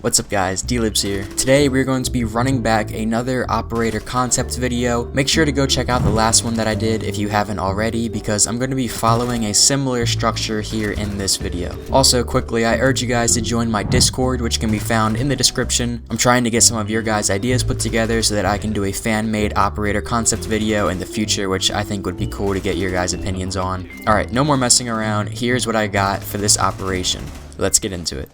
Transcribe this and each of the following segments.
What's up guys, D-Libs here. Today we're going to be running back another operator concept video. Make sure to go check out the last one that I did if you haven't already, because I'm going to be following a similar structure here in this video. Also quickly, I urge you guys to join my Discord, which can be found in the description. I'm trying to get some of your guys' ideas put together so that I can do a fan-made operator concept video in the future, which I think would be cool to get your guys' opinions on. Alright, no more messing around. Here's what I got for this operation. Let's get into it.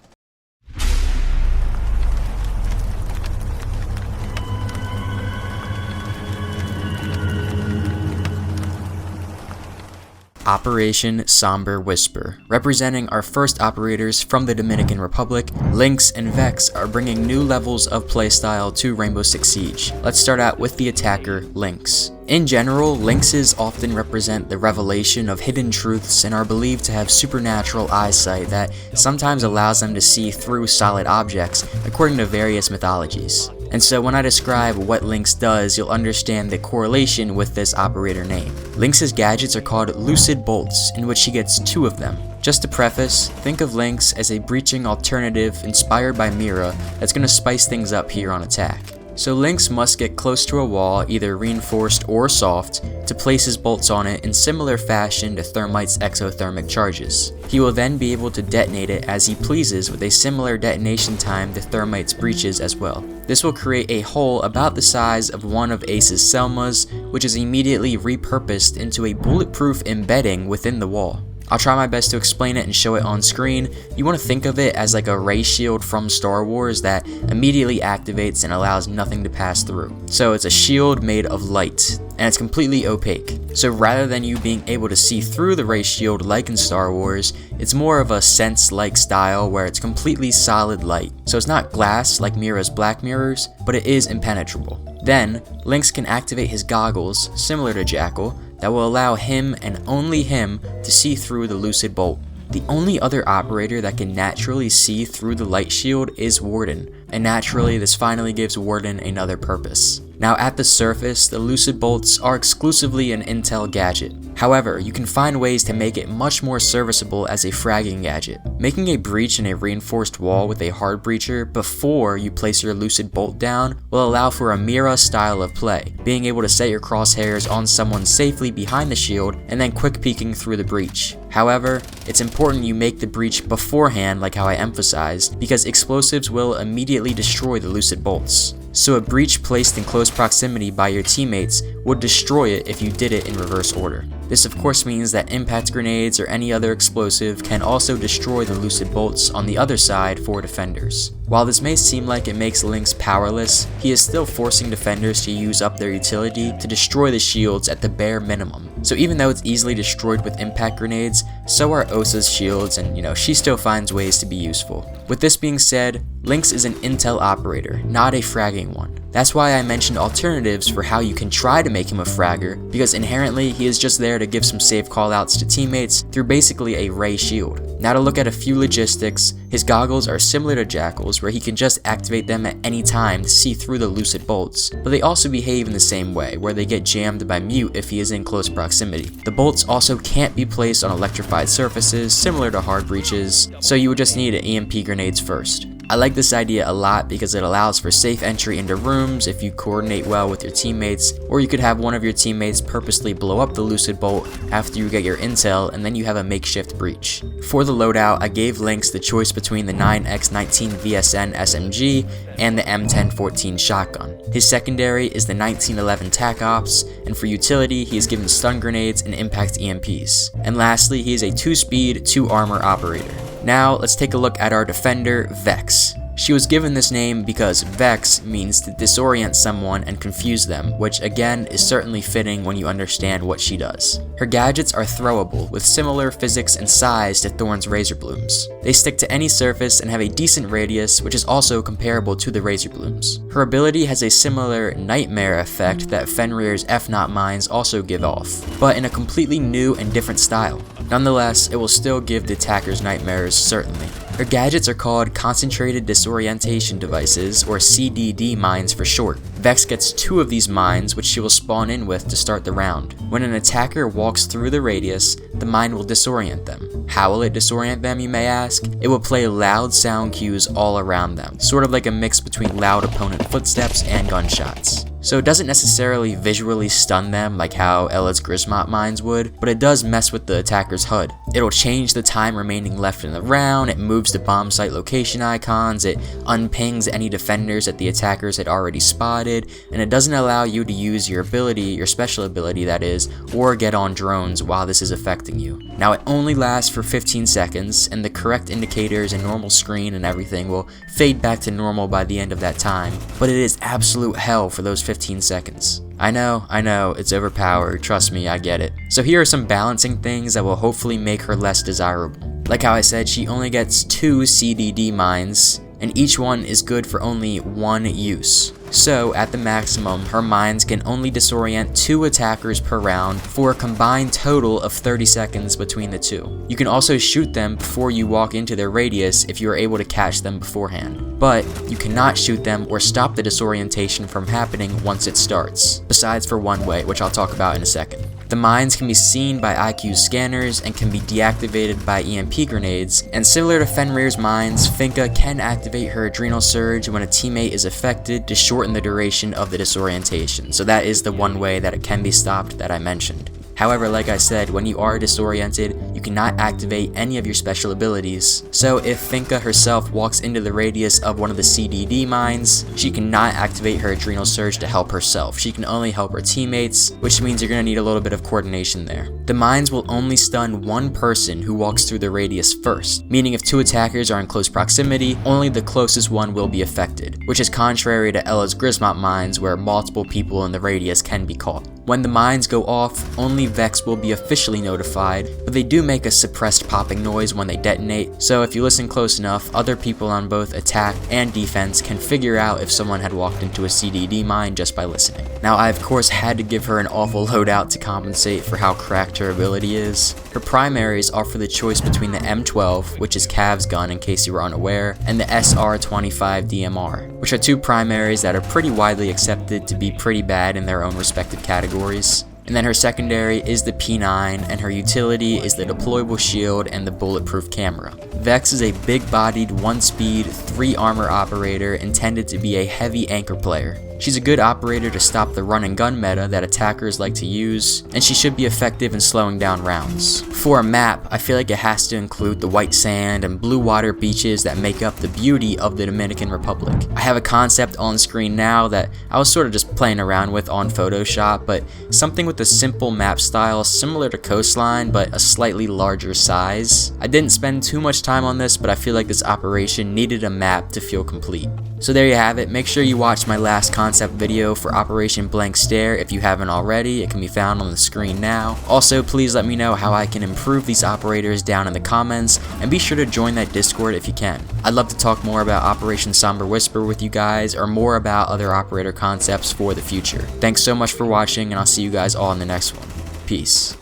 Operation Somber Whisper. Representing our first operators from the Dominican Republic, Lynx and Vex are bringing new levels of playstyle to Rainbow Six Siege. Let's start out with the attacker, Lynx. In general, Lynxes often represent the revelation of hidden truths and are believed to have supernatural eyesight that sometimes allows them to see through solid objects, according to various mythologies. And so when I describe what Lynx does, you'll understand the correlation with this operator name. Lynx's gadgets are called Lucid Bolts, in which she gets 2 of them. Just to preface, think of Lynx as a breaching alternative inspired by Mira that's going to spice things up here on attack. So Lynx must get close to a wall, either reinforced or soft, to place his bolts on it in similar fashion to Thermite's exothermic charges. He will then be able to detonate it as he pleases with a similar detonation time to Thermite's breaches as well. This will create a hole about the size of one of Ace's Selmas, which is immediately repurposed into a bulletproof embedding within the wall. I'll try my best to explain it and show it on screen. You want to think of it as like a ray shield from Star Wars that immediately activates and allows nothing to pass through. So it's a shield made of light, and it's completely opaque. So rather than you being able to see through the ray shield like in Star Wars, it's more of a sense-like style where it's completely solid light. So it's not glass like Mira's black mirrors, but it is impenetrable. Then, Lynx can activate his goggles, similar to Jackal, that will allow him and only him to see through the Lucid Bolt. The only other operator that can naturally see through the light shield is Warden, and naturally this finally gives Warden another purpose. Now at the surface, the Lucid Bolts are exclusively an intel gadget. However, you can find ways to make it much more serviceable as a fragging gadget. Making a breach in a reinforced wall with a hard breacher before you place your Lucid Bolt down will allow for a Mira style of play, being able to set your crosshairs on someone safely behind the shield and then quick peeking through the breach. However, it's important you make the breach beforehand, like how I emphasized, because explosives will immediately destroy the Lucid Bolts. So a breach placed in close proximity by your teammates would destroy it if you did it in reverse order. This of course means that impact grenades or any other explosive can also destroy the Lucid Bolts on the other side for defenders. While this may seem like it makes Lynx powerless, he is still forcing defenders to use up their utility to destroy the shields at the bare minimum. So even though it's easily destroyed with impact grenades, so are Osa's shields, and she still finds ways to be useful. With this being said, Lynx is an intel operator, not a fragging one. That's why I mentioned alternatives for how you can try to make him a fragger, because inherently he is just there to give some safe callouts to teammates through basically a ray shield. Now to look at a few logistics, his goggles are similar to Jackal's, where he can just activate them at any time to see through the Lucid Bolts, but they also behave in the same way, where they get jammed by mute if he is in close proximity. The bolts also can't be placed on electrified surfaces, similar to hard breaches, so you would just need EMP grenades first. I like this idea a lot because it allows for safe entry into rooms if you coordinate well with your teammates, or you could have one of your teammates purposely blow up the Lucid Bolt after you get your intel, and then you have a makeshift breach. For the loadout, I gave Lynx the choice between the 9x19 VSN SMG and the M1014 shotgun. His secondary is the 1911 TAC Ops, and for utility he is given stun grenades and impact EMPs. And lastly, he is a 2-speed, 2-armor operator. Now, let's take a look at our defender, Vex. She was given this name because Vex means to disorient someone and confuse them, which again is certainly fitting when you understand what she does. Her gadgets are throwable, with similar physics and size to Thorn's Razor Blooms. They stick to any surface and have a decent radius, which is also comparable to the Razor Blooms. Her ability has a similar nightmare effect that Fenrir's F-Naught mines also give off, but in a completely new and different style. Nonetheless, it will still give the attackers nightmares, certainly. Her gadgets are called Concentrated Disorientation Devices, or CDD mines for short. Vex gets 2 of these mines, which she will spawn in with to start the round. When an attacker walks through the radius, the mine will disorient them. How will it disorient them, you may ask? It will play loud sound cues all around them, sort of like a mix between loud opponent footsteps and gunshots. So it doesn't necessarily visually stun them like how Ella's Grismot mines would, but it does mess with the attacker's HUD. It'll change the time remaining left in the round, it moves the bomb site location icons, it unpings any defenders that the attackers had already spotted, and it doesn't allow you to use your ability, your special ability that is, or get on drones while this is affecting you. Now it only lasts for 15 seconds, and the correct indicators and normal screen and everything will fade back to normal by the end of that time, but it is absolute hell for those 15 seconds. I know, it's overpowered, trust me, I get it. So here are some balancing things that will hopefully make her less desirable. Like how I said, she only gets 2 CDD mines, and each one is good for only 1 use. So, at the maximum, her mines can only disorient 2 attackers per round for a combined total of 30 seconds between the 2. You can also shoot them before you walk into their radius if you are able to catch them beforehand. But you cannot shoot them or stop the disorientation from happening once it starts, besides for one way, which I'll talk about in a second. The mines can be seen by IQ scanners and can be deactivated by EMP grenades, and similar to Fenrir's mines, Finka can activate her adrenal surge when a teammate is affected to shorten the duration of the disorientation, so that is the one way that it can be stopped that I mentioned. However, like I said, when you are disoriented, you cannot activate any of your special abilities. So if Finka herself walks into the radius of one of the CDD mines, she cannot activate her adrenal surge to help herself. She can only help her teammates, which means you're going to need a little bit of coordination there. The mines will only stun 1 person who walks through the radius first, meaning if 2 attackers are in close proximity, only the closest one will be affected, which is contrary to Ella's Grismot mines where multiple people in the radius can be caught. When the mines go off, only Vex will be officially notified, but they do make a suppressed popping noise when they detonate, so if you listen close enough, other people on both attack and defense can figure out if someone had walked into a CDD mine just by listening. Now I of course had to give her an awful loadout to compensate for how cracked her ability is. Her primaries offer the choice between the M12, which is Cav's gun in case you were unaware, and the SR-25 DMR, which are 2 primaries that are pretty widely accepted to be pretty bad in their own respective categories. And then her secondary is the P9, and her utility is the deployable shield and the bulletproof camera. Vex is a big-bodied, 1-speed, 3-armor operator intended to be a heavy anchor player. She's a good operator to stop the run and gun meta that attackers like to use, and she should be effective in slowing down rounds. For a map, I feel like it has to include the white sand and blue water beaches that make up the beauty of the Dominican Republic. I have a concept on screen now that I was sort of just playing around with on Photoshop, but something with a simple map style similar to Coastline but a slightly larger size. I didn't spend too much time on this, but I feel like this operation needed a map to feel complete. So there you have it. Make sure you watch my last concept video for Operation Blank Stare if you haven't already. It can be found on the screen now. Also, please let me know how I can improve these operators down in the comments, and be sure to join that Discord if you can. I'd love to talk more about Operation Somber Whisper with you guys, or more about other operator concepts for the future. Thanks so much for watching, and I'll see you guys all in the next one. Peace.